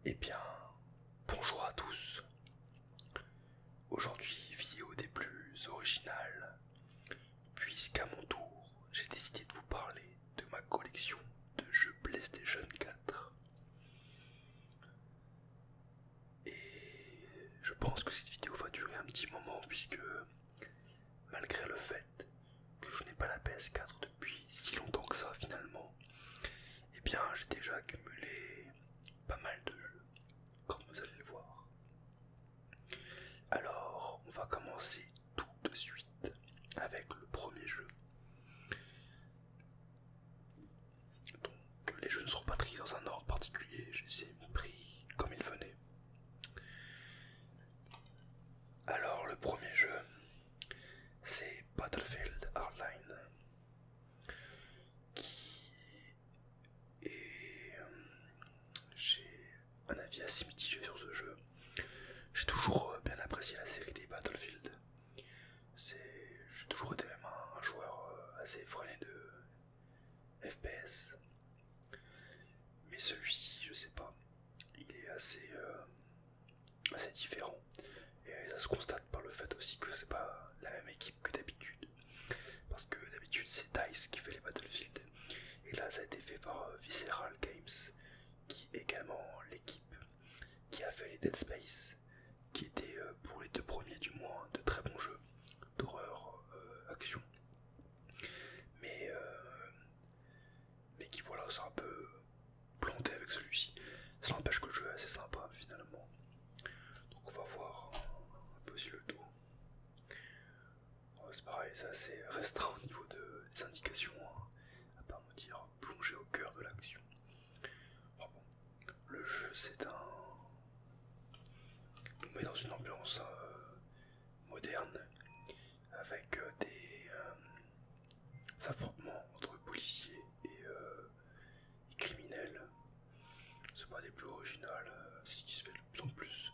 Eh bien, bonjour à tous. Aujourd'hui, vidéo des plus originales, puisqu'à mon tour, j'ai décidé de vous parler de ma collection de jeux PlayStation 4. Et je pense que cette vidéo va durer un petit moment, puisque malgré le fait que je n'ai pas la PS4 depuis si longtemps que ça finalement, eh bien j'ai déjà accumulé pas mal de jeux, comme vous allez le voir. Alors, on va commencer tout de suite avec le premier jeu. Donc, les jeux ne seront pas triés dans un ordre particulier, j'ai pris comme ils venaient. Alors, le premier jeu, c'est Battlefield Hardline, qui est... j'ai un avis assez mitigé sur ce jeu. J'ai toujours bien apprécié la série des Battlefield. J'ai toujours été même un joueur assez effréné de FPS. Mais celui-ci, je sais pas, il est assez différent. Et ça se constate par le fait aussi que c'est pas la même équipe que d'habitude. Parce que d'habitude c'est DICE qui fait les Battlefield. Et là ça a été fait par Visceral Games, qui est également l'équipe qui a fait les Dead Space, qui étaient pour les deux premiers du moins de très bons jeux d'horreur action. Mais qui voilà, c'est un peu planté avec celui-ci. Ça n'empêche que le jeu est assez sympa finalement. Donc on va voir un peu si le dos. C'est pareil, c'est assez restreint au niveau des indications, hein, à part me dire plonger au cœur de l'action. Bon, le jeu nous met dans une ambiance moderne, avec des affrontements entre policiers et criminels. C'est pas des plus originales, c'est ce qui se fait de plus en plus.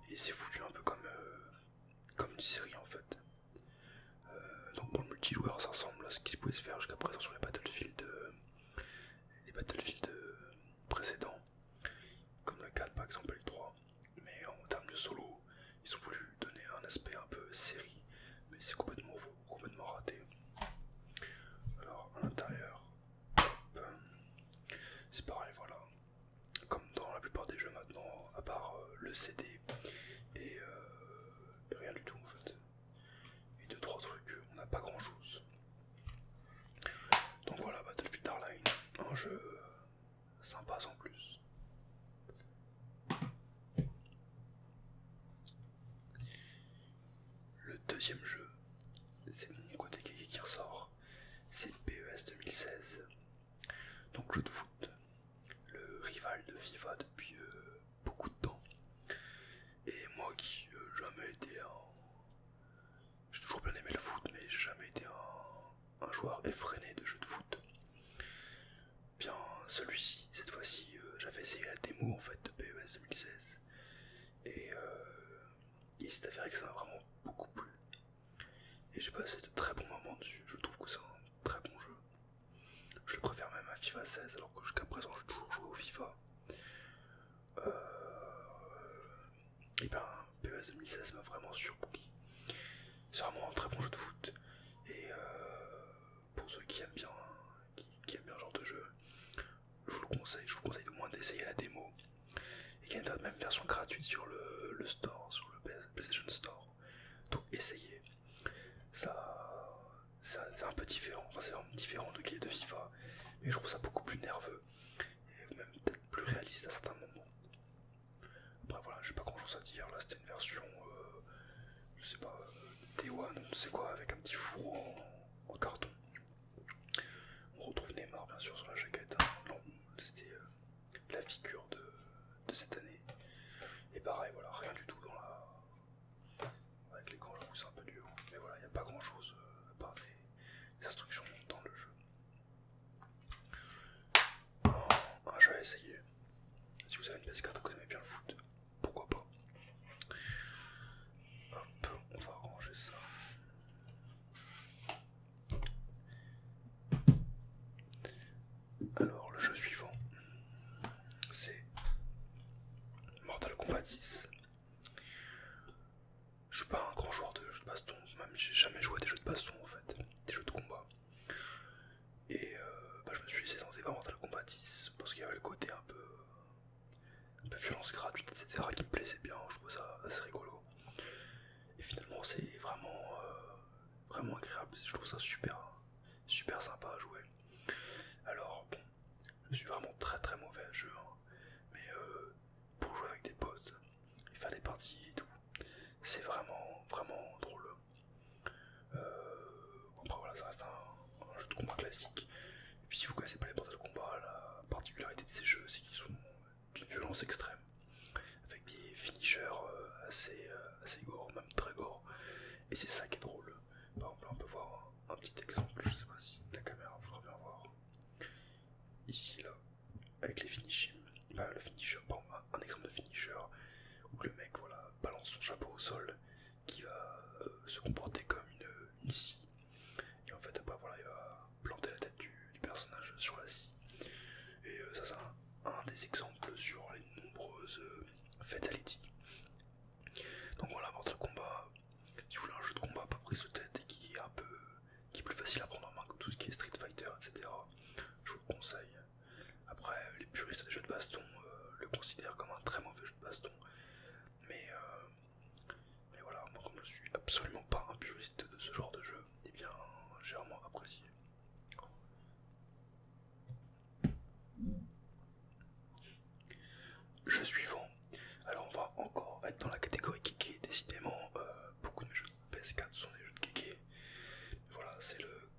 Et c'est foutu un peu comme une série en fait. Donc pour le multijoueur, ça ressemble à ce qui pouvait se faire jusqu'à présent sur les Battlefield précédents, comme le 4 par exemple et le 3. Mais en termes de solo, ils ont voulu donner un aspect un peu série, mais c'est complètement raté. Alors à l'intérieur, c'est pareil, voilà. Comme dans la plupart des jeux maintenant, à part le CD et rien du tout en fait. Et deux trois trucs, on n'a pas grand chose. Donc voilà, Battlefield Hardline, un jeu sympa sans plus. Le deuxième jeu, c'est mon côté qui ressort, c'est PES 2016. Donc jeu de foot, le rival de FIFA depuis beaucoup de temps. Et moi qui jamais été j'ai toujours bien aimé le foot, mais j'ai jamais été un joueur effréné de jeux de foot. Bien, celui-ci, cette fois-ci, j'avais essayé la démo en fait de PES 2016. Et il s'est avéré que ça m'a vraiment beaucoup plu. Et j'ai passé de très bons moments dessus, je trouve que c'est un très bon jeu. Je le préfère même à FIFA 16, alors que jusqu'à présent j'ai toujours joué au FIFA. Et ben, PES 2016 m'a vraiment surpris. C'est vraiment un très bon jeu de foot. Et pour ceux qui aiment bien, qui aiment bien ce genre de jeu, je vous conseille au moins d'essayer la démo. Et il y a une même version gratuite sur le store, sur le PlayStation Store. Donc essayez. C'est un peu différent, enfin c'est vraiment différent de FIFA, mais je trouve ça beaucoup plus nerveux et même peut-être plus réaliste à certains moments. Après voilà, j'ai pas grand chose à dire, là c'était une version, je sais pas, Day One, on sait quoi, avec un petit four en carton. On retrouve Neymar bien sûr sur la jaquette, hein. Non, c'était la figure de cette année. Et pareil, voilà, rien du tout dans la... Avec l'écran, j'avoue c'est un peu dur, mais voilà, il n'y a pas grand chose à part des instructions dans le jeu. Un jeu à essayer. Si vous avez une PS4 et que vous aimez bien le foot, pourquoi pas. Hop, on va ranger ça. Alors le jeu suivant, c'est super sympa à jouer. Alors bon, je suis vraiment très très mauvais à jeu, hein, mais pour jouer avec des potes et faire des parties et tout, c'est vraiment vraiment drôle. Bon, après voilà, ça reste un jeu de combat classique. Et puis si vous connaissez pas les Mortal Kombat, la particularité de ces jeux, c'est qu'ils sont d'une violence extrême, avec des finishers assez gore, même très gore. Et c'est ça qui est drôle. Par exemple, on peut voir un petit exemple, je sais pas si la caméra voudra bien voir. Ici, là, avec les finishers, le finisher, par exemple, un exemple de finisher où le mec voilà, balance son chapeau au sol, qui va se comporter comme une scie. Et en fait, après, voilà, il va planter la tête du personnage sur la scie. Et ça, c'est un des exemples sur les nombreuses fatalities. Donc voilà, Mortal Kombat, si vous voulez un jeu de combat pas pris sous tête et qui est plus facile à prendre en main que tout ce qui est Street Fighter, etc., je vous le conseille. Après, les puristes des jeux de baston le considèrent comme un très mauvais jeu de baston. Mais voilà, moi comme je suis absolument pas un puriste de ce genre de jeu, eh bien j'ai vraiment apprécié. Jeu suivant. Alors on va encore être dans la catégorie kéké, décidément beaucoup de mes jeux de PS4 sont des jeux de kéké. Voilà, c'est le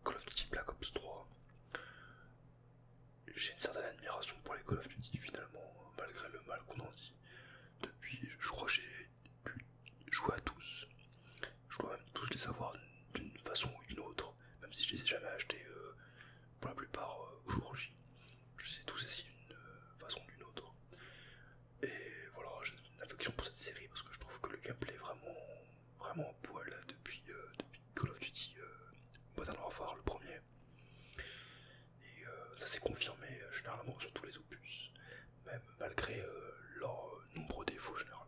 Call of Duty Black Ops 3. J'ai une certaine admiration pour les Call of Duty finalement, malgré le mal qu'on en dit. Depuis, je crois que j'ai pu jouer à tous. Je dois même tous les savoir d'une façon ou d'une autre, même si je les ai jamais achetés pour la plupart au jour J. Je les ai tous essayés d'une façon ou d'une autre. Et voilà, j'ai une affection pour cette série parce que je trouve que le gameplay est vraiment en poil depuis Call of Duty Modern Warfare, le premier. Et ça s'est confirmé généralement sur tous les opus, même malgré leurs nombreux défauts généralement.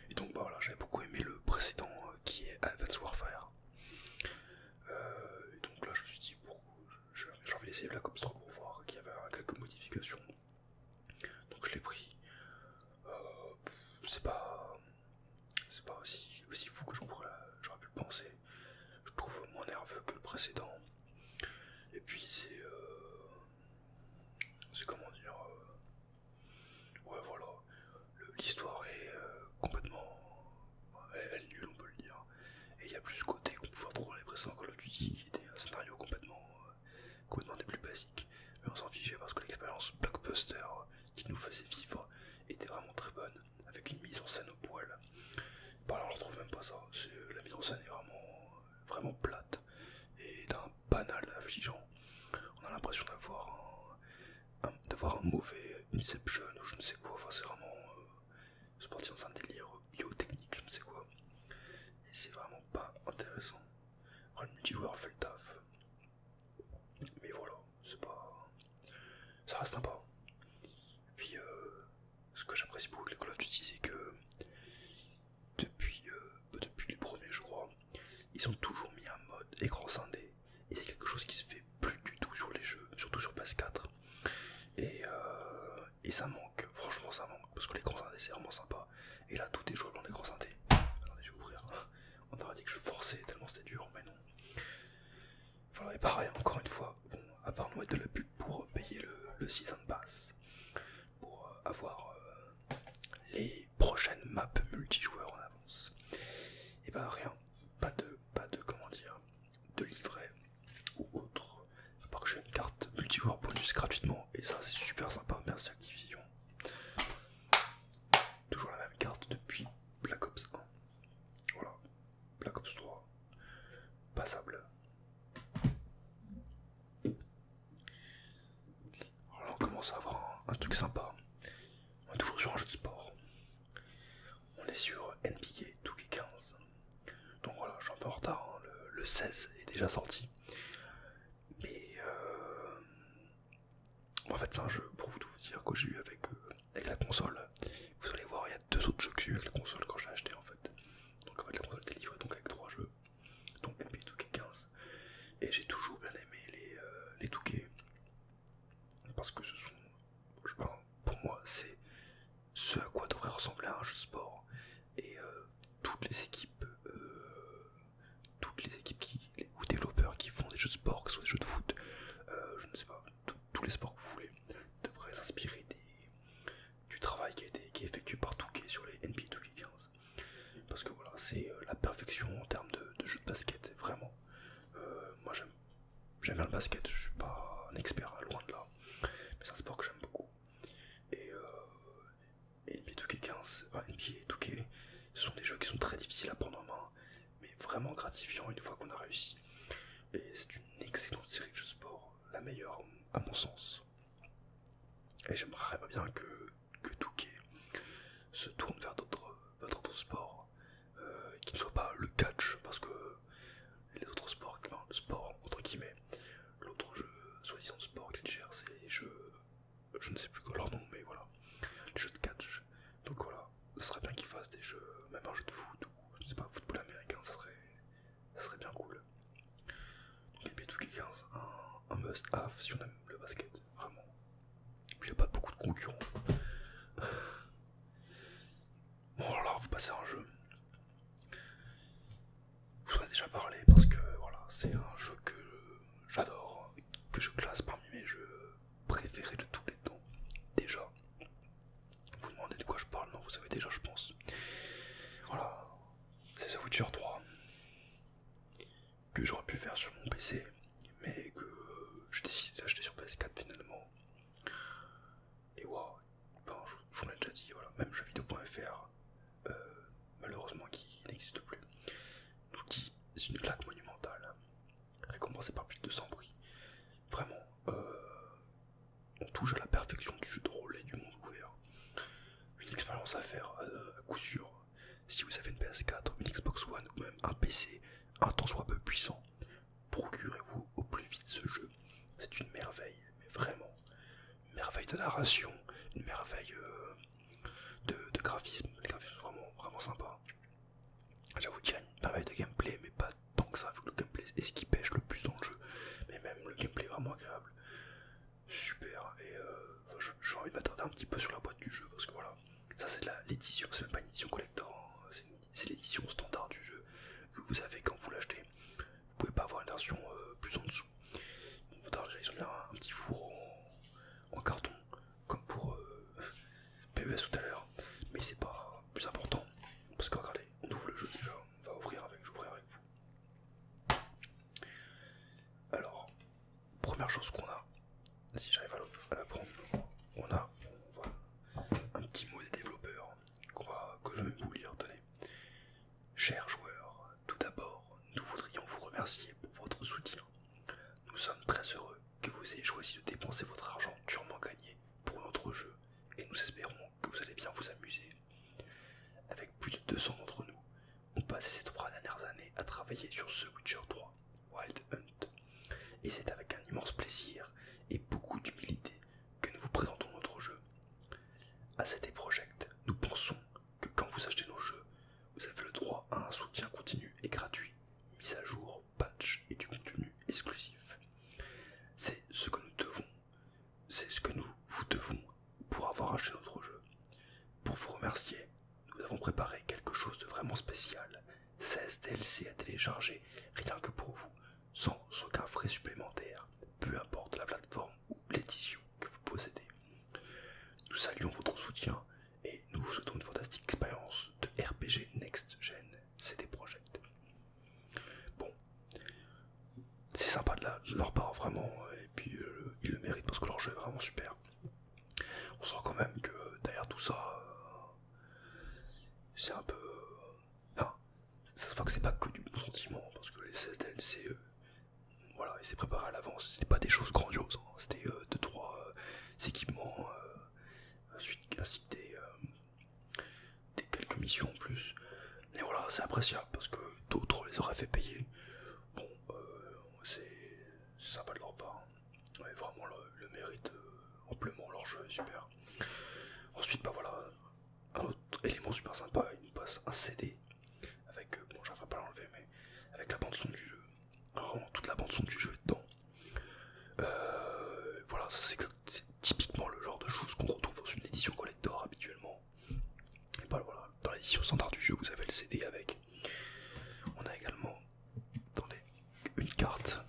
Et donc bah voilà, j'avais beaucoup aimé le précédent qui est Advanced Warfare. Et donc là je me suis dit, j'ai envie d'essayer Black Ops 3 pour voir qu'il y avait quelques modifications. Donc je l'ai pris. C'est pas aussi fou que j'aurais pu le penser. Je trouve moins nerveux que le précédent. Et puis c'est comment dire, ouais voilà, l'histoire est complètement, elle est nulle on peut le dire. Et il y a plus ce côté qu'on pouvait retrouver dans les précédents Call of Duty qui était un scénario complètement des plus basiques. Mais on s'en fichait parce que l'expérience blockbuster qui nous faisait vivre était vraiment très bonne, avec une mise en scène au poil. Bah là on ne retrouve même pas ça, la mise en scène est vraiment plate et d'un banal affligeant. On a l'impression d'avoir un mauvais Inception ou je ne sais quoi, enfin c'est vraiment se partir dans un délire biotechnique, je ne sais quoi. Et c'est vraiment pas intéressant. Alors, le multijoueur fait le taf. Mais voilà, ça reste sympa. Et puis ce que j'apprécie beaucoup avec les Call of Duty, c'est que depuis les premiers je crois, ils ont toujours mis un mode écran scindé. Et c'est quelque chose qui se fait plus du tout sur les jeux, surtout sur PS4. Et ça manque, franchement ça manque, parce que l'écran scindé c'est vraiment sympa. Et là tout est jouable en écran scindé. Attendez, je vais ouvrir. On aurait dit que je forçais tellement c'était dur, mais non. Voilà, et pareil, encore une fois, bon, à part nous mettre de la pub pour payer le Season Pass, pour avoir les prochaines maps multijoueurs en avance. Et bah rien, pas de comment dire, de livret ou autre, à part que j'ai une carte multijoueur bonus gratuitement, et ça c'est super sympa, merci Activision. Toujours la même carte depuis Black Ops 1. Voilà, Black Ops 3, passable. Alors là on commence à avoir un truc sympa. On est toujours sur un jeu de sport. On est sur NBA 2K15. Donc voilà, je suis un peu en retard, hein. Le 16 est déjà sorti. Mais en fait c'est un jeu, pour vous tout vous dire, que j'ai eu avec la console. Vous allez voir, il y a 2 autres jeux que j'ai eu avec la console quand j'ai acheté en fait. Donc en fait la console était livrée donc avec 3 jeux, dont NBA 2K15. Et j'ai toujours bien aimé les 2K. Parce que ce sont, pour moi, c'est ce à quoi devrait ressembler un jeu de sport. Et toutes les équipes ou développeurs qui font des jeux de sport j'aime bien le basket, je suis pas un expert, loin de là, mais c'est un sport que j'aime beaucoup. Et, NBA 2K15, enfin NBA 2K, ce sont des jeux qui sont très difficiles à prendre en main, mais vraiment gratifiants une fois qu'on a réussi. Et c'est une excellente série de jeux de sport, la meilleure à mon sens. Et j'aimerais bien que 2K se tourne vers d'autres sports, qui ne soient pas le catch, parce que les autres sports, enfin, le sport entre guillemets, l'autre jeu soi-disant de sport qu'ils gèrent, c'est les jeux, je ne sais plus quoi leur nom, mais voilà, les jeux de catch. Donc voilà, ce serait bien qu'ils fassent des jeux, même un jeu de foot, ou je ne sais pas, football américain, ça serait bien cool. Donc NBA 2K15, un must-have si on aime le basket, vraiment. Puis il n'y a pas beaucoup de concurrents. Bon alors on va passer à un jeu. Je vous en ai déjà parlé parce que voilà, c'est un jeu que j'adore, que je classe parmi mes jeux préférés de tous les temps. Déjà, vous demandez de quoi je parle, non vous savez déjà je pense. Voilà, c'est The Witcher 3 que j'aurais pu faire sur mon PC, mais que j'ai décidé d'acheter sur PS4 finalement. Et waouh, ben, je vous l'ai déjà dit, voilà, même jeuxvideo.fr, malheureusement qui n'existe plus, nous dit c'est une claque monumentale, récompensée par plus de 200 prix. Vraiment, on touche à la perfection du jeu de rôle et du monde ouvert. Une expérience à faire à coup sûr. Si vous avez une PS4, une Xbox One ou même un PC, un tant soit peu puissant, procurez-vous au plus vite ce jeu. C'est une merveille, mais vraiment. Une merveille de narration, une merveille de graphisme. Les graphismes sont vraiment sympas. J'avoue qu'il y a une merveille de gameplay, mais pas tant que ça, vu que le gameplay est ce qui pêche le plus dans le jeu. Mais même le gameplay est vraiment agréable. Super, et j'ai envie de m'attarder un petit peu sur la boîte du jeu, parce que voilà, ça c'est l'édition, c'est même pas une édition collector, hein, c'est l'édition standard du jeu que vous avez quand vous l'achetez. Vous pouvez pas avoir une version plus en dessous. Bon, ils ont mis un petit four en carton, comme pour PES tout à l'heure, mais c'est pas plus important, parce que regardez, on ouvre le jeu déjà, je vais ouvrir avec vous. Alors, première chose qu'on a, si j'arrive à la prendre, on a un petit mot des développeurs que je vais vous lire. Tenez. Chers joueurs, tout d'abord, nous voudrions vous remercier pour votre soutien. Nous sommes très heureux que vous ayez choisi de dépenser votre argent durement gagné pour notre jeu, et nous espérons que vous allez bien vous amuser. Avec plus de 200 d'entre nous, on passé ces 3 dernières années à travailler sur The Witcher 3, Wild Hunt, et c'est avec un immense plaisir et beaucoup d'humilité que nous vous présentons notre jeu. À CD Projekt, nous pensons que quand vous achetez nos jeux, vous avez le droit à un soutien continu et gratuit, mise à jour, patch et du contenu exclusif. C'est ce que nous vous devons pour avoir acheté notre jeu. Pour vous remercier, nous avons préparé quelque chose de vraiment spécial, 16 DLC à télécharger rien que pour vous, sans aucun frais supplémentaire, peu importe la plateforme ou l'édition que vous possédez. Nous saluons votre soutien et nous vous souhaitons une fantastique expérience de RPG Next Gen CD Projekt. Bon, c'est sympa de leur part vraiment, et puis ils le méritent parce que leur jeu est vraiment super. On sent quand même que derrière tout ça, c'est un peu... Enfin, ça se voit que c'est pas que du bon sentiment, parce que les 16 DLC, voilà, ils s'étaient préparés à l'avance, c'était pas des choses grandioses, hein. C'était 2-3 équipements, ainsi que des quelques missions en plus. Et voilà, c'est appréciable parce que d'autres les auraient fait payer. Bon, c'est sympa de leur part. Ouais, vraiment le mérite amplement, leur jeu est super. Ensuite, bah voilà, un autre élément super sympa, il nous passe un CD avec, bon, j'arriverai pas à l'enlever, mais avec la bande son du jeu. Alors, vraiment, toute la bande son du jeu est dedans. Voilà, c'est typiquement le genre de choses qu'on retrouve dans une édition collector habituellement. Et bah voilà, dans l'édition standard du jeu, vous avez le CD avec. On a également une carte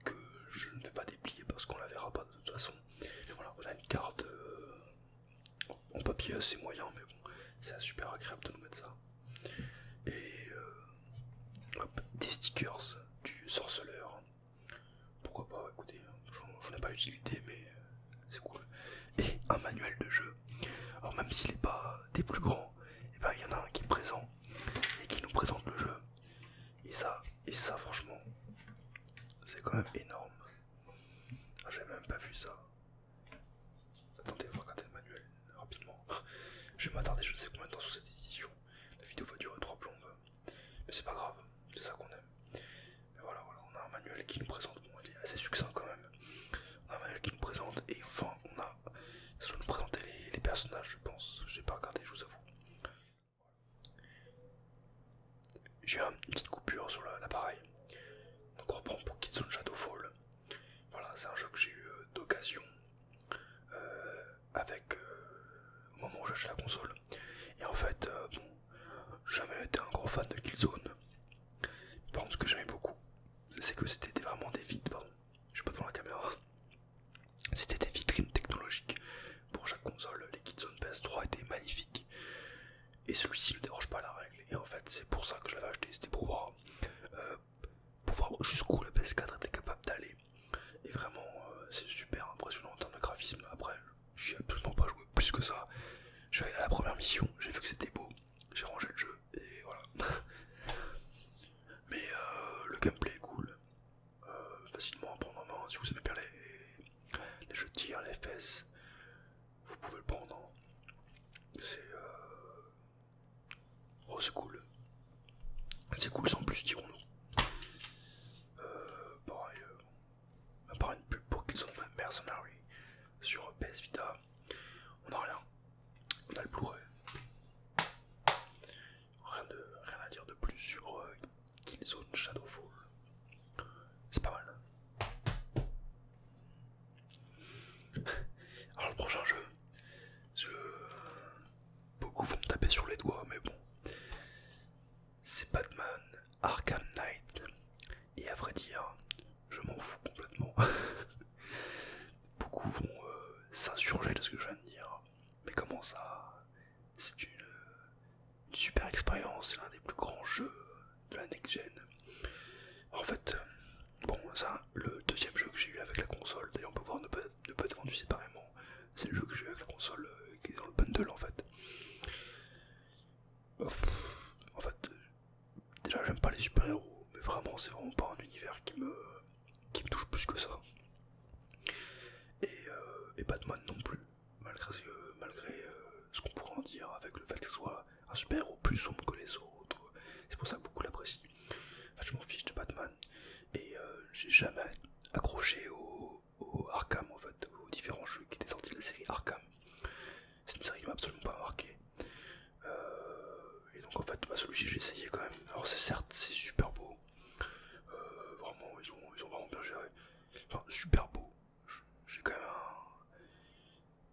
que je ne vais pas déplier parce qu'on la verra pas de toute façon. Mais voilà, on a une carte en papier assez moyen, mais bon, c'est super agréable de nous mettre ça. Et hop, des stickers du sorceleur. d'utilité, mais c'est cool. Et un manuel de jeu. Alors même s'il n'est pas des plus grands, et ben il y en a un qui est présent et qui nous présente le jeu. Et ça franchement, c'est quand même énorme. Ah, j'avais même pas vu ça. Attendez, on va regarder le manuel rapidement. Je vais m'attarder je ne sais combien de temps sur cette édition. La vidéo va durer 3 plombes. Mais c'est pas grave, c'est ça qu'on aime. Mais voilà, on a un manuel qui nous présente, bon, il est assez succinct quand même. On a un manuel qui nous présente, et enfin, ça doit nous présenter les personnages, je pense. J'ai pas regardé, je vous avoue. J'ai une petite coupure sur l'appareil. Donc on reprend pour Killzone Shadowfall. Voilà, c'est un jeu que j'ai eu d'occasion au moment où j'ai acheté la console. Et en fait, bon, j'ai jamais été un gros fan de Killzone. Par contre, ce que j'aimais beaucoup, c'est que c'était vraiment des vides, pardon, je suis pas devant la caméra. C'était des vitrines technologiques pour chaque console. Les Killzone PS3 étaient magnifiques. Et celui-ci ne déroge pas à la règle. Et en fait, c'est pour ça que je l'avais acheté. C'était pour voir jusqu'où la PS4 était capable d'aller. Et vraiment, c'est super impressionnant en termes de graphisme. Après, j'y ai absolument pas joué plus que ça. Je suis allé à la première mission, j'ai vu que c'était beau, j'ai rangé le jeu, et voilà. Mais le gameplay est cool. Facilement à prendre en main. Si vous aimez bien les jeux de tir, les FPS, vous pouvez le prendre. Oh, c'est cool. C'est cool sans plus, dirons-nous. Pareil, à part une pub pour Killzone Mercenary sur PS Vita, on n'a rien. On a le Blu-ray. Rien à dire de plus sur Killzone Shadowfall. C'est pas mal. Alors le prochain jeu, beaucoup vont me taper sur les doigts, mais bon, c'est Batman Arkham Knight. Et à vrai dire, je m'en fous complètement. Beaucoup vont s'insurger de ce que je viens de dire. Mais comment ça? C'est une super expérience, c'est l'un des plus grands jeux de la next-gen. En fait, bon, c'est le deuxième jeu que j'ai eu avec la console. D'ailleurs, on peut voir ne pas être vendu séparément. C'est le jeu que j'ai eu avec la console qui est dans le bundle en fait. En fait, déjà j'aime pas les super-héros, mais vraiment c'est vraiment pas un univers qui me touche plus que ça. Et Batman non plus, malgré ce qu'on pourrait en dire avec le fait que ce soit un super-héros plus sombre que les autres. C'est pour ça que beaucoup l'apprécient. En fait, je m'en fiche de Batman. Et j'ai jamais accroché au Arkham en fait, aux différents jeux qui étaient sortis de la série Arkham. C'est une série qui m'a absolument pas marqué. Et donc en fait, celui-ci j'ai essayé quand même. Alors c'est super beau. Vraiment, ils ont vraiment bien géré. Enfin, super beau. J'ai quand même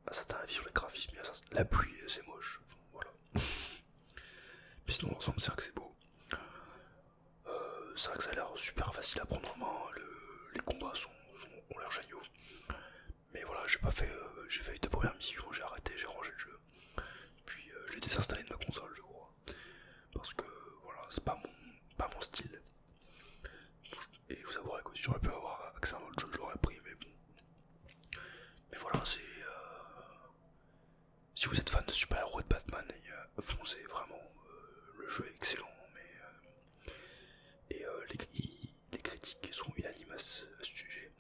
un certain avis sur les graphismes. La pluie, c'est moche. Enfin, voilà. Mais sinon, l'ensemble, c'est vrai que c'est beau. C'est vrai que ça a l'air super facile à prendre en main. Les combats ont l'air géniaux. Mais voilà, j'ai fait les 2 premières missions, j'ai arrêté, j'ai rangé le jeu. Puis j'ai désinstallé de ma console, je crois. Parce que voilà, c'est pas mon style. Et vous avouerez que si j'aurais pu avoir accès à un autre jeu, j'aurais pris, mais bon. Mais voilà, si vous êtes fan de super-héros et de Batman, foncez vraiment. Le jeu est excellent, mais les critiques sont unanimes à ce sujet.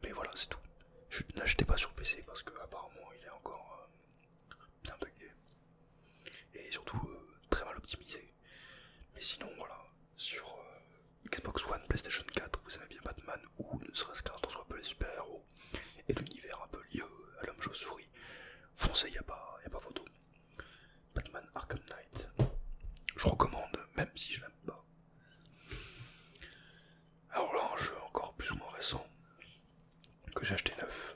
Mais voilà, c'est tout. Je n'achetez pas sur PC parce que apparemment il est encore bien bugué. Et surtout très mal optimisé. Mais sinon voilà, sur Xbox One, PlayStation 4, vous aimez bien Batman ou ne serait-ce qu'un tant soit peu les super-héros et l'univers un peu lié à l'homme chauve-souris, foncez, y a pas photo. Batman Arkham Knight, je recommande même si je l'aime pas. Alors là, un jeu encore plus ou moins récent que j'ai acheté neuf.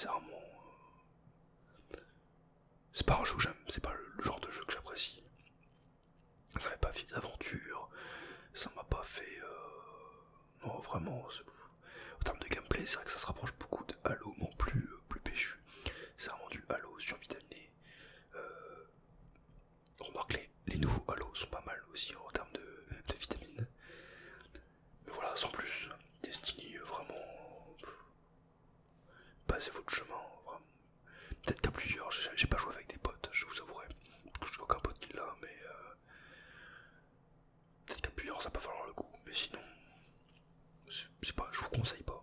c'est vraiment... c'est pas un jeu que j'aime, c'est pas le genre de jeu que j'apprécie. Ça m'avait pas fait d'aventure, ça m'a pas fait... non, vraiment... En termes de gameplay, c'est vrai que ça se rapproche beaucoup de Halo, mais en plus péchu. C'est vraiment du Halo survitaminé. Remarque, les nouveaux Halo sont pas mal aussi en termes de vitamines. Mais voilà, sans plus. Destiny, vraiment... passez votre chemin, vraiment. Peut-être qu'à plusieurs, j'ai pas joué avec des potes, je vous avouerai. Parce que je n'ai aucun pote qui l'a, mais... peut-être qu'à plusieurs, ça va pas falloir le coup. Mais sinon, c'est pas, je vous conseille pas.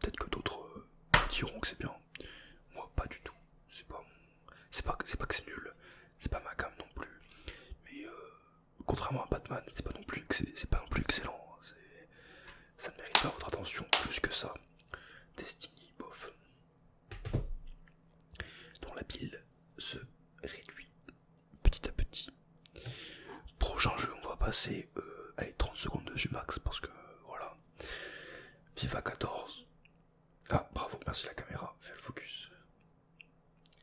Peut-être que d'autres diront que c'est bien. Moi, pas du tout. C'est pas que c'est nul. C'est pas ma cam non plus. Mais contrairement à Batman, c'est pas non plus excellent. Ça ne mérite pas votre attention plus que ça. Destiny, bof. Dont la pile se réduit petit à petit. Prochain jeu, on va passer allez, 30 secondes dessus max parce que voilà. FIFA 14. Ah bravo, merci la caméra, fais le focus.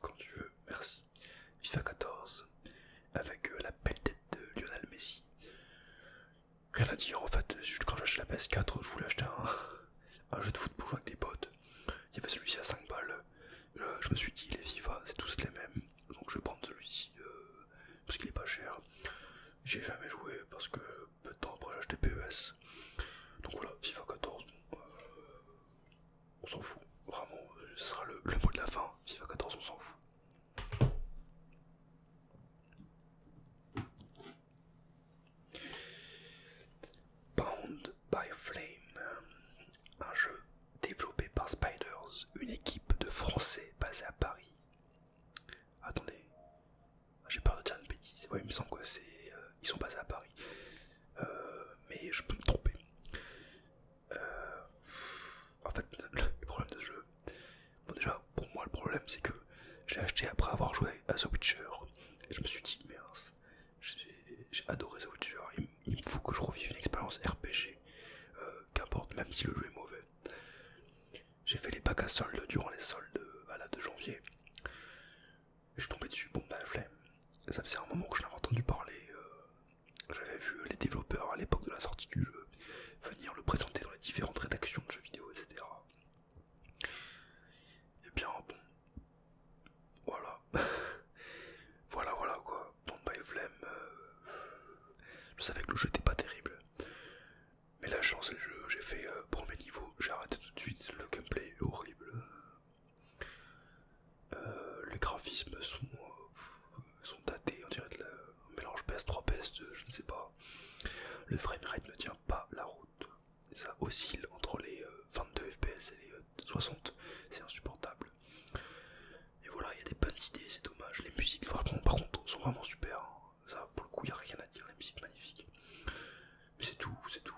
Quand tu veux, merci. FIFA 14 avec la belle tête de Lionel Messi. Rien à dire en fait, juste quand j'ai acheté la PS4, je voulais acheter un jeu de foot pour jouer avec des potes. Il y avait celui-ci à 5 balles. Je me suis dit les FIFA c'est tous les mêmes, donc je vais prendre celui-ci parce qu'il est pas cher. J'y ai jamais joué parce que peu de temps après j'ai acheté PES. Donc voilà, FIFA 14, on s'en fout, vraiment, ce sera le mot de la fin. FIFA 14 on s'en fout. Bound by Flame, un jeu développé par Spiders, une équipe de Français basée à Paris. Attendez, j'ai peur de dire une bêtise, ouais, il me semble que c'est... ils sont basés à Paris, mais je peux me tromper. En fait, le problème de ce jeu, bon déjà, pour moi le problème c'est que je l'ai acheté après avoir joué à The Witcher, et je me suis dit, mince, j'ai adoré The Witcher, il me faut que je revive une expérience RPG, qu'importe, même si le jeu est mauvais. J'ai fait les bacs à soldes durant les soldes de janvier, et je suis tombé dessus, bon bah la flemme. Ça faisait un moment que je n'avais entendu parler, j'avais vu les développeurs à l'époque de la sortie du jeu venir le présenter dans les différentes rédactions de jeux vidéo, etc. Et bien bon, voilà. voilà quoi, Bound by Flame, je savais que le jeu était pas terrible. Mais là j'ai lancé le jeu, j'ai fait premier niveau, j'ai arrêté tout de suite, le gameplay est horrible. Les graphismes sont datés, on dirait un mélange PS3, PS2, je ne sais pas. Le framerate ne tient pas la route. Et ça oscille entre les 22 FPS et les 60, c'est insupportable. Et voilà, il y a des bonnes idées, c'est dommage. Les musiques, vraiment, par contre, sont vraiment super. Ça, pour le coup, il n'y a rien à dire, la musique magnifique. Mais c'est tout.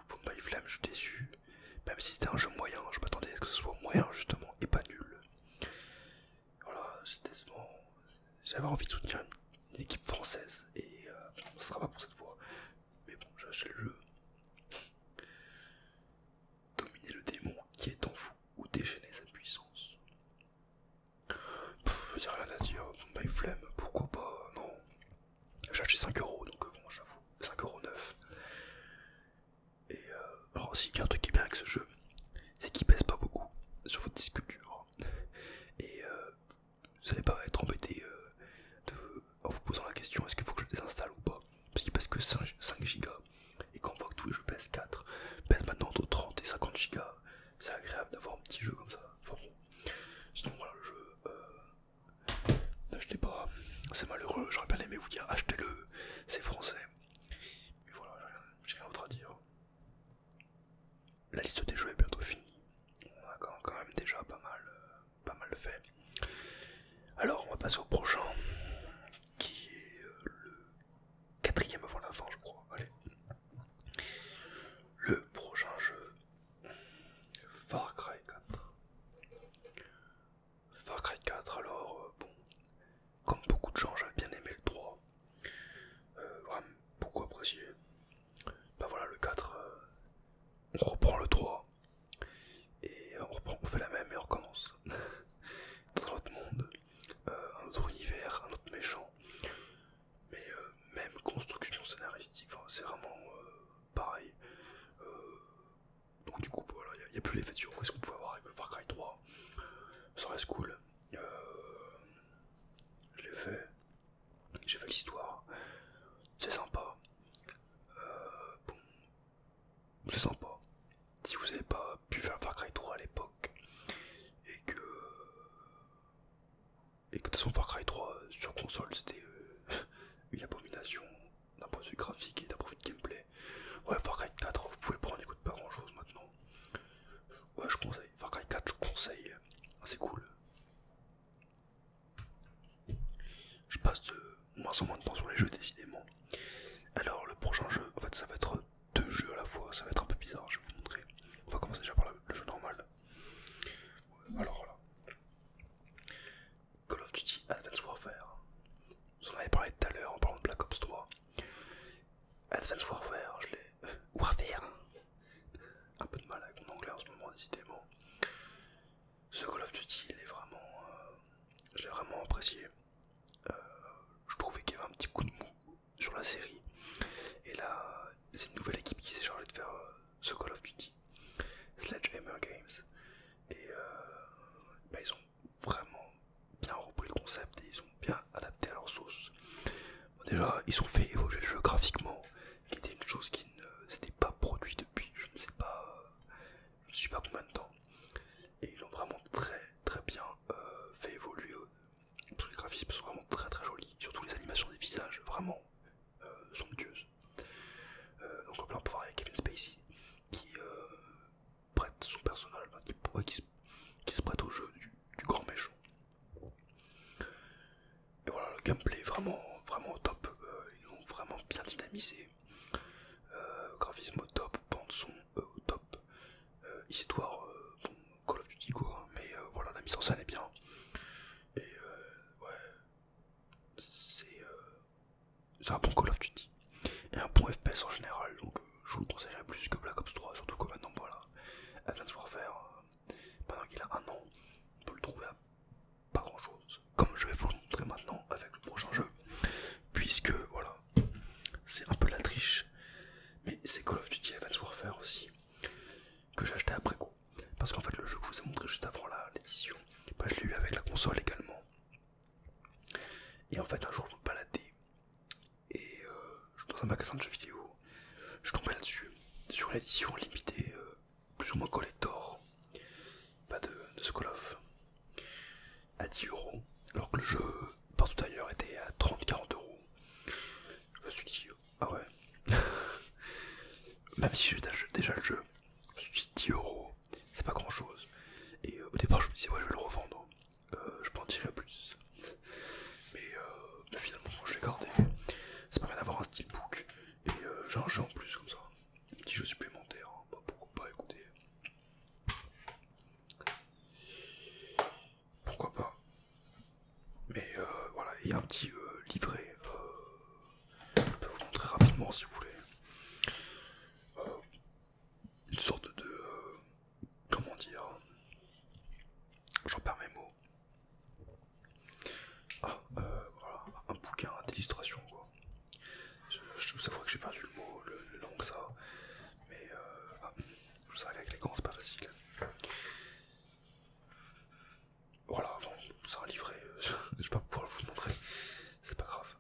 Bound by Flame, je suis déçu. Même si c'était un jeu moyen, je m'attendais à ce que ce soit moyen, justement, et pas nul. Voilà, c'est décevant. J'avais envie de soutenir une équipe française, et ce sera pas pour cette fois. Mais bon, j'ai acheté le jeu. Dominer le démon qui est en vous, ou déchaîner sa puissance. Y'a rien à dire, Bound by Flame, pourquoi pas, non. J'ai acheté 5€, donc bon, j'avoue, 5,9€. Et alors aussi, il y a un truc qui est bien avec ce jeu, c'est qu'il pèse pas beaucoup sur votre disque dur. Et vous allez pas être embêté en vous posant la question est-ce qu'il faut que je le désinstalle ou pas. Parce qu'il pèse que 5 Go. Et quand on voit que tous les jeux PS4 pèsent maintenant entre 30 et 50 Go, c'est agréable d'avoir un petit jeu comme ça. Enfin bon. Sinon voilà, le jeu, n'achetez pas, c'est malheureux, j'aurais bien aimé vous dire achetez-le, c'est français. Mais voilà, j'ai rien d'autre à dire. La liste des jeux est bientôt finie. On a quand même déjà pas mal fait. Alors on va passer au prochain, qui est le 4ème avant la fin je crois. Allez. Le prochain jeu, Far Cry 4. Far Cry 4, alors bon, comme beaucoup de gens j'avais bien aimé le 3. Vraiment beaucoup apprécié. Bah voilà, le 4, on reprend le 3 et on fait la même et on recommence. vu les vidéos, qu'est-ce qu'on pouvait avoir avec Far Cry 3. Ça reste cool. Je l'ai fait. J'ai fait l'histoire. C'est sympa. Bon, c'est sympa. Si vous n'avez pas pu faire Far Cry 3 à l'époque, et que de toute façon Far Cry 3 sur console c'était une abomination d'un point de vue graphique et d'un point de vue de gameplay. Ouais, Far Cry 4 vous pouvez le prendre, il coûte pas grand chose maintenant. Ouais, je conseille. Far Cry 4 je conseille, c'est cool. Je passe de moins en moins de temps sur les jeux décidément. Alors le prochain jeu, en fait ça va être 2 jeux à la fois, ça va être un peu bizarre, je vais vous montrer. On va commencer déjà par le jeu normal. Alors là, Call of Duty Advanced Warfare. Vous en avez parlé tout à l'heure en parlant de Black Ops 3. Advanced Warfare, je l'ai... Warfare. Un peu de mal avec mon anglais en ce moment, décidément. Ce Call of Duty, il est vraiment... je l'ai vraiment apprécié. Je trouvais qu'il y avait un petit coup de mou sur la série. Et là, c'est une nouvelle équipe qui s'est chargée de faire ce Call of Duty. Sledgehammer Games. Et bah, ils ont vraiment bien repris le concept et ils ont bien adapté à leur sauce. Bon, déjà, ils ont fait évoluer le jeu graphiquement, qui était une chose qui ne s'était pas produite depuis je ne sais pas, je ne sais pas combien de temps. Et ils l'ont vraiment très très bien fait évoluer. Parce que les graphismes sont vraiment très très jolis, surtout les animations des visages, vraiment somptueuses. Donc là on peut voir avec Kevin Spacey qui prête son personnage, qui se prête au jeu du grand méchant. Et voilà, le gameplay est vraiment au top, ils l'ont vraiment bien dynamisé. Graphisme au top, bande son au top, histoire, bon, Call of Duty quoi, mais voilà, la mise en scène est bien. Et ouais, c'est un bon Call of Duty. Et un bon FPS en général, donc je vous le conseillerais plus que Black Ops 3, surtout que maintenant voilà, Advanced Warfare, maintenant qu'il a 1 an, on peut le trouver à pas grand chose, comme je vais vous le montrer maintenant avec le prochain jeu, puisque voilà, c'est un peu la triche, mais c'est Call of Duty Advanced Warfare aussi, que j'ai acheté après coup, parce qu'en fait le jeu que je vous ai montré juste avant l'édition, bah, je l'ai eu avec la console également, et en fait un jour je me baladais, et dans un magasin de jeux vidéo, je tombais là-dessus, sur l'édition limitée, plus ou moins collector, pas de ce Call of, à 10€, alors que le jeu partout ailleurs était à 30-40€. Je me suis dit, ah ouais, même si j'ai déjà le jeu, je me suis dit 10€, c'est pas grand chose. Et au départ je me disais ouais je vais le revendre, je peux en tirer plus. Mais finalement je l'ai gardé, ça permet d'avoir un steelbook, et j'ai un jeu en plus comme ça, un petit jeu supplémentaire, hein. Bah, pourquoi pas, écoutez. Pourquoi pas. Mais voilà, il y a un petit livret, je peux vous montrer rapidement si vous voulez. Une sorte de... comment dire, j'en perds mes mots. Ah, voilà, un bouquin d'illustration quoi. Je vous avoue que j'ai perdu le mot, le nom que ça. Mais je vous savez qu'avec les gants c'est pas facile. Voilà, bon, c'est un livret, je vais pas pouvoir vous le montrer, c'est pas grave.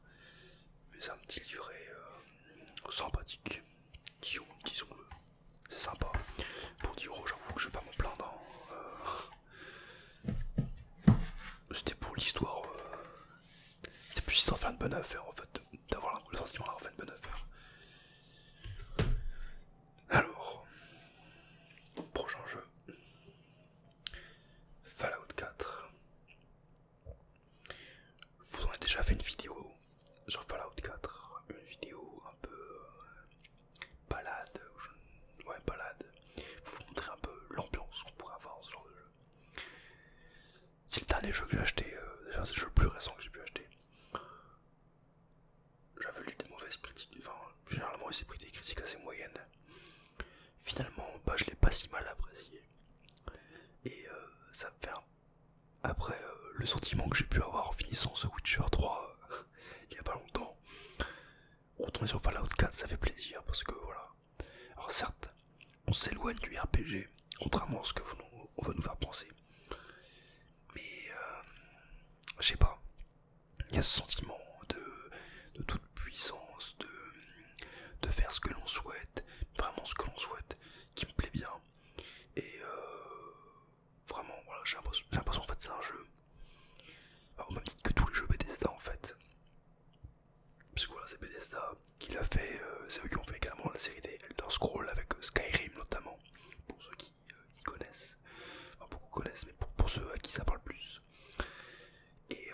Mais c'est un petit livret sympathique, disons-le. C'est sympa. Pour 10€, j'avoue que je vais pas m'en plaindre. C'était pour l'histoire. C'est plus histoire de faire une bonne affaire en fait. D'avoir le sentiment d'avoir fait une bonne affaire. Alors, prochain jeu. Fallout 4. Vous en avez déjà fait une vidéo sur Fallout 4. Une vidéo un peu balade. Ouais, balade. Pour vous montrer un peu l'ambiance qu'on pourrait avoir dans ce genre de jeu. C'est le dernier jeu que j'ai acheté. Déjà, c'est le jeu le plus récent que j'ai pu acheter. J'avais lu des mauvaises critiques. Enfin, généralement, il s'est pris des critiques assez moyennes. Finalement, bah, je l'ai pas si mal apprécié. Et ça me fait après le sentiment que j'ai pu avoir en finissant ce Witcher 3 il y a pas longtemps. Retourner sur Fallout 4, ça fait plaisir parce que voilà. Alors certes, on s'éloigne du RPG contrairement à ce que on va nous faire penser. Mais je sais pas, il y a ce sentiment de toute puissance, de faire ce que l'on souhaite, vraiment ce que l'on souhaite, qui me plaît bien. Et vraiment, voilà, j'ai l'impression en fait c'est un jeu, alors, au même titre que tous les jeux Bethesda en fait. Parce que voilà, c'est Bethesda qui l'a fait, c'est eux qui ont fait également la série des Elder Scrolls avec Skyrim notamment, pour ceux qui connaissent, enfin beaucoup connaissent, mais pour ceux à qui ça parle plus. Et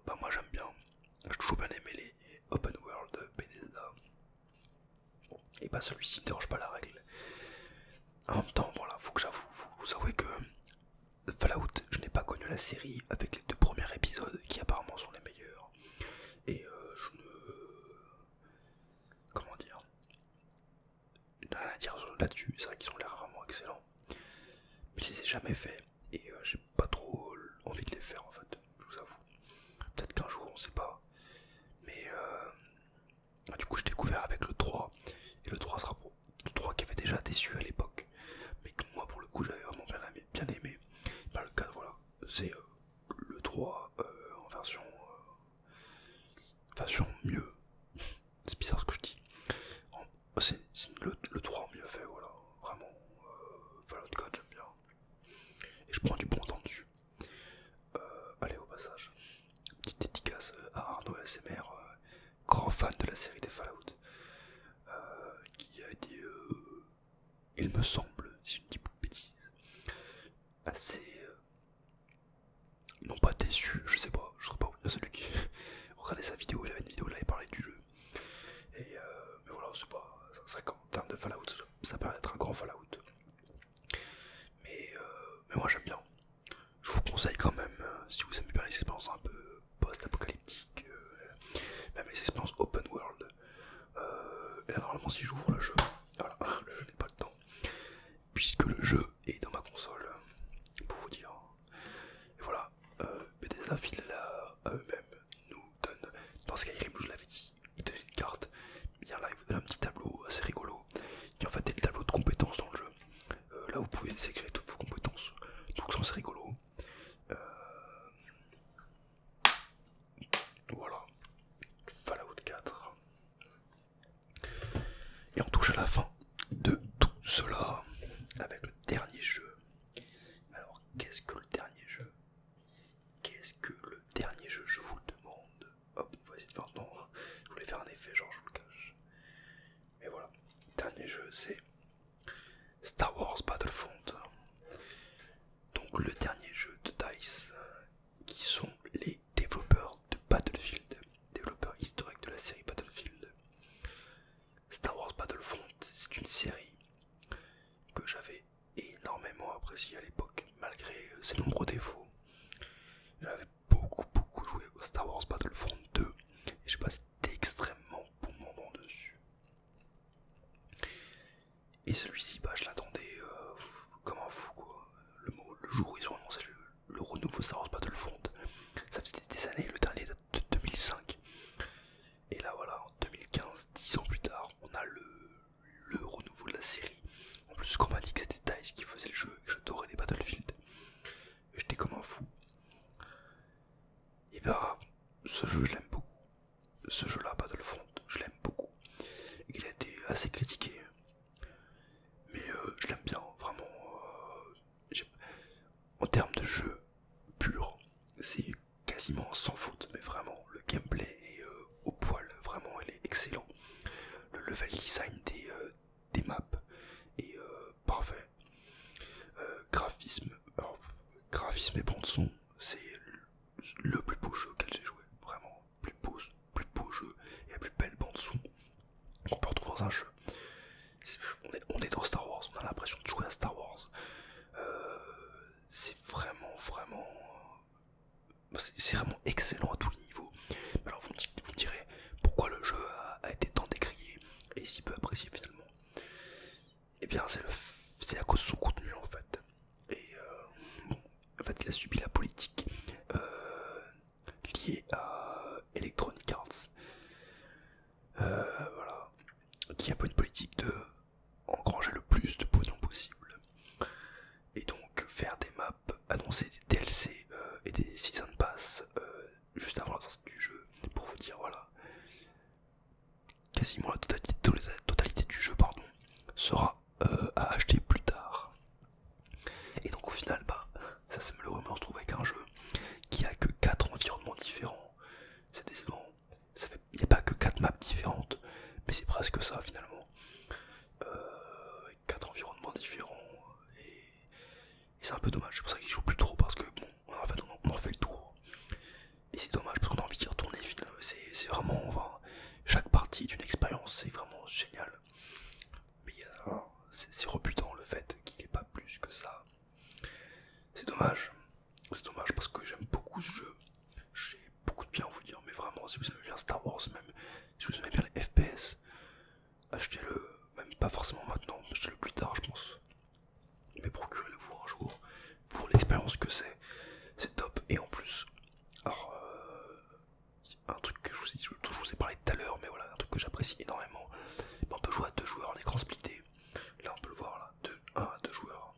bah moi j'aime bien, j'ai toujours bien aimé les open world Bethesda. Et bah celui-ci ne dérange pas la règle. En même temps, voilà, faut que j'avoue, faut vous avouer que Fallout, je n'ai pas connu la série avec les 2 premiers épisodes qui apparemment sont les meilleurs. Et je ne... Comment dire, rien à dire là-dessus, c'est vrai qu'ils ont l'air vraiment excellents. Mais je les ai jamais faits et j'ai pas trop envie de les faire en fait, je vous avoue. Peut-être qu'un jour, on sait pas. Mais du coup, j'ai découvert avec le 3. Et le 3 sera pour le 3 qui avait déjà déçu à l'époque. Mais que moi, pour le coup, j'avais vraiment bien aimé. Bah, le 4, voilà, c'est le 3 en version mieux. C'est bizarre ce que je dis. C'est le 3 en mieux fait, voilà. Vraiment, Fallout 4, j'aime bien. Et je prends du bon temps dessus. Allez, au passage, petite dédicace à Arnaud ASMR, grand fan de la série des Fallout, qui a été, il me semble, si je ne dis pas de bêtises, assez, non pas déçu, je sais pas, je serais pas celui qui regardait sa vidéo, il avait une vidéo là, il parlait du jeu. Et mais voilà, c'est pas, c'est vrai qu'en termes de Fallout, ça paraît être un grand Fallout. Mais moi j'aime bien. Je vous conseille quand même, si vous aimez bien les expériences un peu post-apocalyptiques, même les expériences open world. Et là normalement si j'ouvre le jeu, voilà, le jeu n'est pas dedans, puisque le jeu est dans ma console, pour vous dire. Et voilà, Bethesda file à eux-mêmes, nous donne, dans Skyrim je vous l'avais dit, ils donnent une carte, bien là ils vous donnent un petit tableau assez rigolo, qui en fait est le tableau de compétences dans le jeu. Là vous pouvez sélectionner toutes vos compétences, donc c'est rigolo. Voilà, Fallout 4. Et on touche à la fin de tout cela avec le dernier jeu. Alors qu'est-ce que le dernier jeu? Qu'est-ce que le dernier jeu, je vous le demande. Hop, on va essayer de faire, non, je voulais faire un effet genre je vous le cache. Mais voilà, le dernier jeu c'est Star Wars Battlefront. Donc le dernier jeu de DICE, qui sont les développeurs de Battlefield, développeurs historiques de la série Battlefield. Star Wars Battlefront, c'est une série que j'avais énormément appréciée à l'époque, malgré ses nombreux défauts. J'avais beaucoup joué au Star Wars Battlefront 2 et j'ai passé d'extrêmement bons moments dessus. Et celui-ci, bah, je l'attendais comme un fou, quoi. Le jour où ils ont annoncé le renouveau Star Wars Battlefront, ça faisait des années, le dernier date de 2005. Et là voilà, en 2015, 10 ans plus tard, on a le renouveau de la série. En plus, qu'on m'a dit que c'était DICE qui faisait le jeu et que j'adorais les Battlefield, et j'étais comme un fou. Et bah, ce jeu je l'aime beaucoup. Ce jeu là, Battlefront, je l'aime beaucoup. Il a été assez critiqué, mais je l'aime bien, vraiment. En termes de jeu pur, c'est quasiment sans faute, mais vraiment, le gameplay est au poil, vraiment, il est excellent. Le level design des maps est parfait. Graphisme et bande son, c'est le plus beau jeu auquel j'ai joué, vraiment, plus beau jeu et la plus belle bande son qu'on peut retrouver dans un jeu. On est dans Star Wars, on a l'impression de jouer à Star Wars. C'est vraiment c'est vraiment excellent à tous les niveaux. Mais alors vous me direz pourquoi le jeu a été tant décrié et si peu apprécié finalement. Et bien c'est à cause de son contenu en fait. Et bon, en fait il a subi la politique liée à Electronic Arts. Voilà, qui est un peu une politique de engranger le plus de pognon possible. Et c'est dommage parce qu'on a envie d'y retourner finalement. C'est vraiment, enfin, chaque partie est une expérience, c'est vraiment génial. Mais c'est rebutant le fait qu'il n'y ait pas plus que ça. C'est dommage. C'est dommage parce que j'aime beaucoup ce jeu. J'ai beaucoup de bien à vous dire, mais vraiment, si vous aimez bien Star Wars, même si vous aimez bien les FPS, achetez-le, même pas forcément maintenant, achetez-le plus tard, je pense. Mais procurez-le vous un jour, pour l'expérience que c'est top. Et en plus, alors, un truc que je vous ai parlé tout à l'heure, mais voilà, un truc que j'apprécie énormément, on peut jouer à 2 joueurs en écran splitté. Là, on peut le voir, là, 1 à 2 joueurs.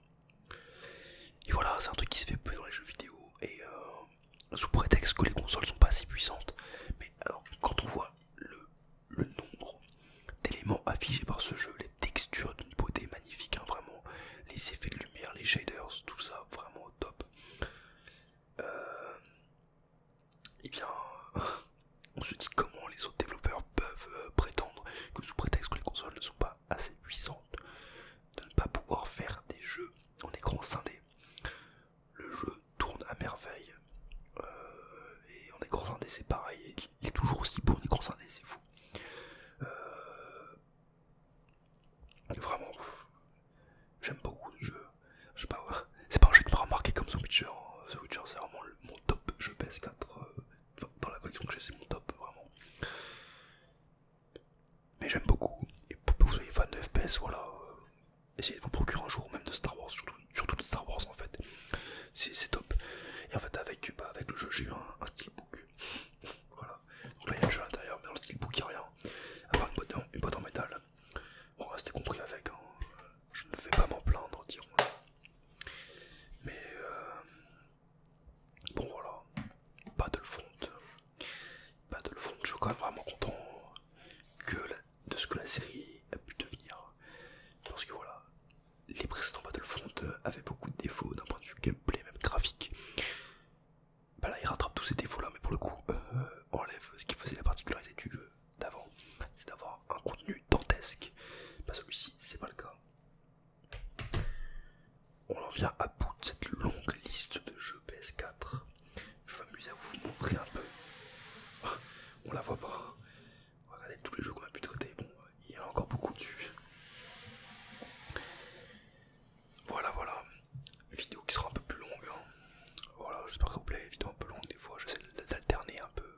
Et voilà, c'est un truc qui se fait peu dans les jeux vidéo, et sous prétexte que les consoles sont pas assez puissantes. Mais alors, quand on voit le nombre d'éléments affichés par ce jeu, les textures d'une beauté magnifique, hein, vraiment, les effets de lumière, les shaders, tout ça, vraiment au top. Et bien, on se dit comment les autres développeurs peuvent prétendre que sous prétexte que les consoles ne sont pas assez puissantes, de ne pas pouvoir faire des jeux en écran scindé. Le jeu tourne à merveille, et en écran scindé c'est pareil, il est toujours aussi beau en écran scindé, c'est fou. Vraiment, j'aime beaucoup ce jeu. Je sais pas, c'est pas un jeu qui m'a remarqué comme The Witcher. The Witcher c'est vraiment mon top jeu PS4. Dans la collection que j'ai, c'est mon top, vraiment. Mais j'aime beaucoup. Et pour que vous soyez fan de FPS, voilà, essayez de vous procurer un jour, même de Star Wars, surtout de Star Wars en fait. C'est top. Et en fait, avec le jeu, j'ai eu un steelbook. Voilà. Donc là, il y a le jeu à l'intérieur, mais dans le steelbook, il n'y a rien. À part une boîte en métal. Bon, c'était compris avec. Hein. Je ne vais pas m'en plaindre, dirons. Mais bon, voilà. Battlefront, je suis quand même vraiment content de ce que la série a pu devenir. Parce que voilà, les précédents Battlefront avaient beaucoup de défauts d'un point de vue gameplay, même graphique. Bah là, il rattrape tous ces défauts là, mais pour le coup, enlève ce qui faisait la particularité du jeu d'avant, c'est d'avoir un contenu dantesque. Bah celui-ci, c'est pas le cas. On en vient à bout de cette longue liste de jeux PS4. Je vais m'amuser à vous montrer un peu. On la voit pas. Regardez tous les jeux qu'on a pu traiter. Bon, il y en a encore beaucoup dessus. Voilà. Vidéo qui sera un peu plus longue. Hein. Voilà, j'espère que ça vous plaît. Vidéo un peu longue des fois. J'essaie d'alterner un peu.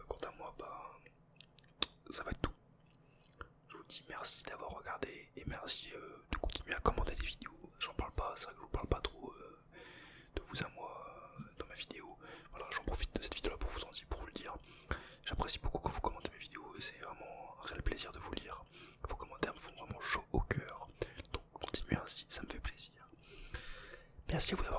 Quant à moi, bah, ça va être tout. Je vous dis merci d'avoir regardé et merci de continuer à commenter des vidéos. J'en parle pas, c'est vrai que je vous parle pas trop de vous à moi dans ma vidéo. Voilà, j'en profite de cette vidéo là pour vous le dire. J'apprécie beaucoup quand vous commentez mes vidéos et c'est vraiment un réel plaisir de vous lire. Vos commentaires me font vraiment chaud au cœur. Donc continuez ainsi, ça me fait plaisir. Merci à vous d'avoir